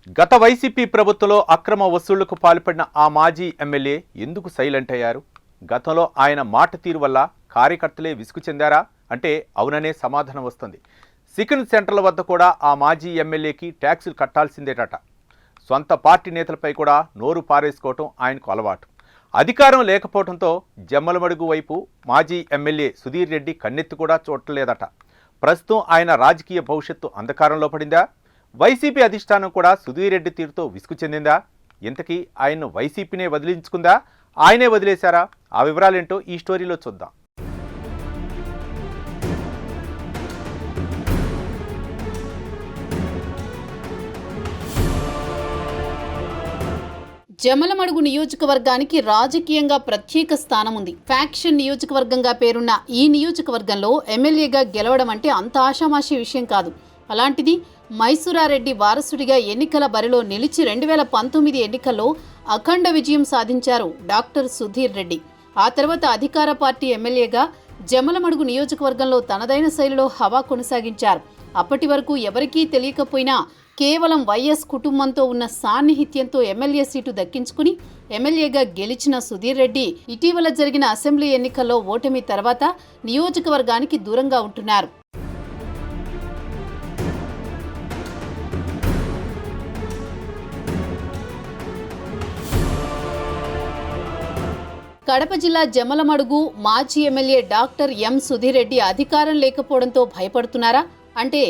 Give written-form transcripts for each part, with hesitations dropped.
గత వైసీపీ ప్రభుత్వంలో అక్రమ వసూళ్లకు పాల్పడిన ఆ మాజీ ఎమ్మెల్యే ఎందుకు సైలెంట్ అయ్యారు? గతంలో ఆయన మాట తీరు వల్ల కార్యకర్తలే విసుగు చెందారా అంటే అవుననే సమాధానం వస్తుంది. సికింద్రాబాద్ సెంట్రల్ వద్ద కూడా ఆ మాజీ ఎమ్మెల్యేకి ట్యాక్సులు కట్టాల్సిందేటట. సొంత పార్టీ నేతలపై కూడా నోరు పారేసుకోవటం ఆయనకు అలవాటు. అధికారం లేకపోవడంతో జమ్మలమడుగు వైపు మాజీ ఎమ్మెల్యే సుధీర్ రెడ్డి కన్నెత్తి కూడా చూడలేదట. ప్రస్తుతం ఆయన రాజకీయ భవిష్యత్తు అంధకారంలో పడిందా? వైసీపీ అధిష్టానం కూడా సుధీర్ రెడ్డి తీరుతో విసుగు చెందిందా? ఇంతకీ ఆయన్ను వైసీపీనే వదిలించుకుందా, ఆయనే వదిలేశారా? ఆ వివరాలేంటో ఈ స్టోరీలో చూద్దాం. జమ్మలమడుగు నియోజకవర్గానికి రాజకీయంగా ప్రత్యేక స్థానం ఉంది. ఫ్యాక్షన్ నియోజకవర్గంగా పేరున్న ఈ నియోజకవర్గంలో ఎమ్మెల్యేగా గెలవడం అంటే అంత ఆషామాషి విషయం కాదు. అలాంటిది మైసూరారెడ్డి వారసుడిగా ఎన్నికల బరిలో నిలిచి 2019 ఎన్నికల్లో అఖండ విజయం సాధించారు డాక్టర్ సుధీర్ రెడ్డి. ఆ తర్వాత అధికార పార్టీ ఎమ్మెల్యేగా జమ్మలమడుగు నియోజకవర్గంలో తనదైన శైలిలో హవా కొనసాగించారు. అప్పటి వరకు ఎవరికీ తెలియకపోయినా కేవలం వైఎస్ కుటుంబంతో ఉన్న సాన్నిహిత్యంతో ఎమ్మెల్యే సీటు దక్కించుకుని ఎమ్మెల్యేగా గెలిచిన సుధీర్ రెడ్డి ఇటీవల జరిగిన అసెంబ్లీ ఎన్నికల్లో ఓటమి తర్వాత నియోజకవర్గానికి దూరంగా ఉంటున్నారు. కడప జిల్లా జమ్మలమడుగు మాజీ MLA doctor M Sudheer Reddy అధికారం లేకపోవడంతో భయపడుతున్నారా అంటే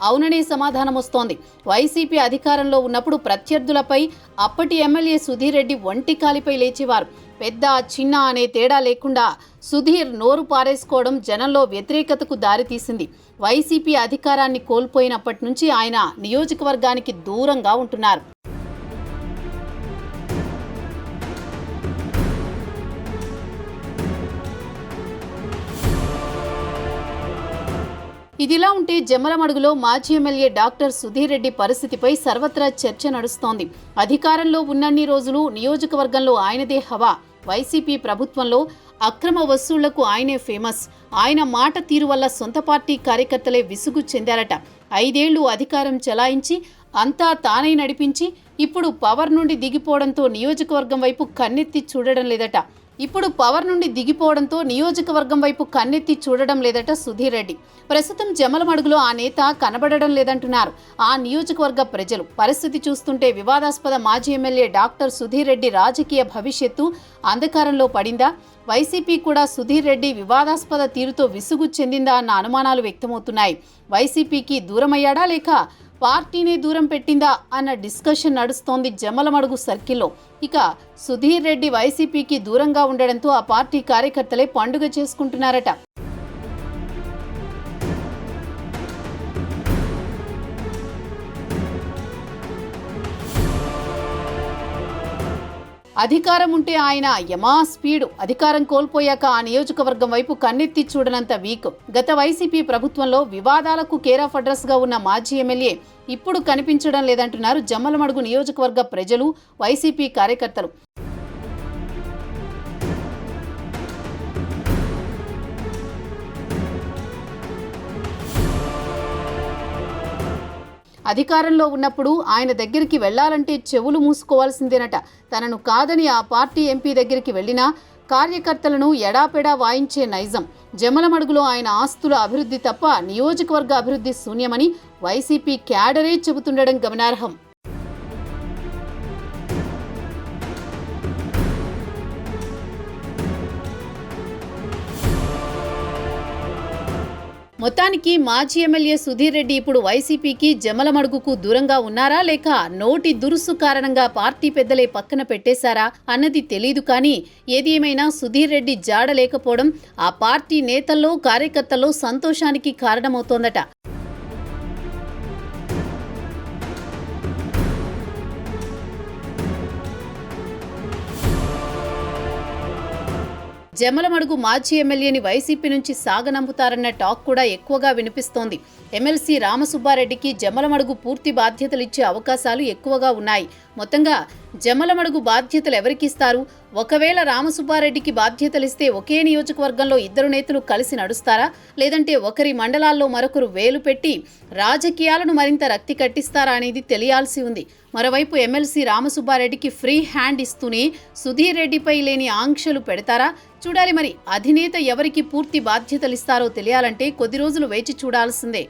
అవుననే సమాధానం వస్తోంది. వైసీపీ అధికారంలో ఉన్నప్పుడు ప్రత్యర్థులపై అప్పటి ఎమ్మెల్యే సుధీర్ రెడ్డి ఒంటి కాలిపై లేచేవారు. పెద్ద చిన్న అనే తేడా లేకుండా సుధీర్ నోరు పారేసుకోవడం జనంలో వ్యతిరేకతకు దారితీసింది. వైసీపీ అధికారాన్ని కోల్పోయినప్పటి నుంచి ఆయన నియోజకవర్గానికి దూరంగా ఉంటున్నారు. ఇదిలా ఉంటే జమ్మలమడుగులో మాజీ ఎమ్మెల్యే డాక్టర్ సుధీర్ రెడ్డి పరిస్థితిపై సర్వత్రా చర్చ నడుస్తోంది. అధికారంలో ఉన్నన్ని రోజులు నియోజకవర్గంలో ఆయనదే హవా. వైసీపీ ప్రభుత్వంలో అక్రమ వసూళ్లకు ఆయనే ఫేమస్. ఆయన మాట తీరు వల్ల సొంత పార్టీ కార్యకర్తలే విసుగు చెందారట. 5 ఏళ్లు అధికారం చెలాయించి అంతా తానై నడిపించి ఇప్పుడు పవర్ నుండి దిగిపోవడంతో నియోజకవర్గం వైపు కన్నెత్తి చూడడం లేదట సుధీర్ రెడ్డి. ప్రస్తుతం జమ్మలమడుగులో ఆ నేత కనబడడం లేదంటున్నారు ఆ నియోజకవర్గ ప్రజలు. పరిస్థితి చూస్తుంటే వివాదాస్పద మాజీ ఎమ్మెల్యే డాక్టర్ సుధీర్ రెడ్డి రాజకీయ భవిష్యత్తు అంధకారంలో పడిందా? వైసీపీ కూడా సుధీర్ రెడ్డి వివాదాస్పద తీరుతో విసుగు చెందిందా అన్న అనుమానాలు వ్యక్తమవుతున్నాయి. వైసీపీకి దూరమయ్యాడా లేక పార్టీనే దూరం పెట్టిందా అన్న డిస్కషన్ నడుస్తోంది జమ్మలమడుగు సర్కిల్లో. ఇక సుధీర్ రెడ్డి వైసీపీకి దూరంగా ఉండడంతో ఆ పార్టీ కార్యకర్తలే పండుగ చేసుకుంటున్నారట. అధికారం ఉంటే ఆయన యమా స్పీడు, అధికారం కోల్పోయాక ఆ నియోజకవర్గం వైపు కన్నెత్తి చూడనంత వీక్. గత వైసీపీ ప్రభుత్వంలో వివాదాలకు కేరాఫ్ అడ్రస్ గా ఉన్న మాజీ ఎమ్మెల్యే ఇప్పుడు కనిపించడం లేదంటున్నారు జమ్మలమడుగు నియోజకవర్గ ప్రజలు, వైసీపీ కార్యకర్తలు. అధికారంలో ఉన్నప్పుడు ఆయన దగ్గరికి వెళ్లాలంటే చెవులు మూసుకోవాల్సిందేనట. తనను కాదని ఆ పార్టీ ఎంపీ దగ్గరికి వెళ్లినా కార్యకర్తలను ఎడాపెడా వాయించే నైజం. జమ్మలమడుగులో ఆయన ఆస్తుల అభివృద్ధి తప్ప నియోజకవర్గ అభివృద్ధి శూన్యమని వైసీపీ క్యాడరే చెబుతుండడం గమనార్హం. మొత్తానికి మాజీ ఎమ్మెల్యే సుధీర్ రెడ్డి ఇప్పుడు వైసీపీకి జమ్మలమడుగుకు దూరంగా ఉన్నారా లేక నోటి దురుసు కారణంగా పార్టీ పెద్దలే పక్కన పెట్టేశారా అన్నది తెలీదు. కానీ ఏది ఏమైనా సుధీర్ రెడ్డి జాడ లేకపోవడం ఆ పార్టీ నేతల్లో కార్యకర్తల్లో సంతోషానికి కారణమవుతోందట. జమ్మలమడుగు మాజీ ఎమ్మెల్యేని వైసీపీ నుంచి సాగనంపుతారన్న టాక్ కూడా ఎక్కువగా వినిపిస్తోంది. ఎమ్మెల్సీ రామసుబ్బారెడ్డికి జమ్మలమడుగు పూర్తి బాధ్యతలిచ్చే అవకాశాలు ఎక్కువగా ఉన్నాయి. మొత్తంగా జమ్మలమడుగు బాధ్యతలు ఎవరికిస్తారు? ఒకవేళ రామసుబ్బారెడ్డికి బాధ్యతలిస్తే ఒకే నియోజకవర్గంలో ఇద్దరు నేతలు కలిసి నడుస్తారా? లేదంటే ఒకరి మండలాల్లో మరొకరు వేలు పెట్టి రాజకీయాలను మరింత రక్తి కట్టిస్తారా అనేది తెలియాల్సి ఉంది. మరోవైపు ఎమ్మెల్సీ రామసుబ్బారెడ్డికి ఫ్రీ హ్యాండ్ ఇస్తూనే సుధీర్ రెడ్డిపై లేని ఆంక్షలు పెడతారా? చూడాలి మరి. అధినేత ఎవరికి పూర్తి బాధ్యతలిస్తారో తెలియాలంటే కొద్ది రోజులు వేచి చూడాల్సిందే.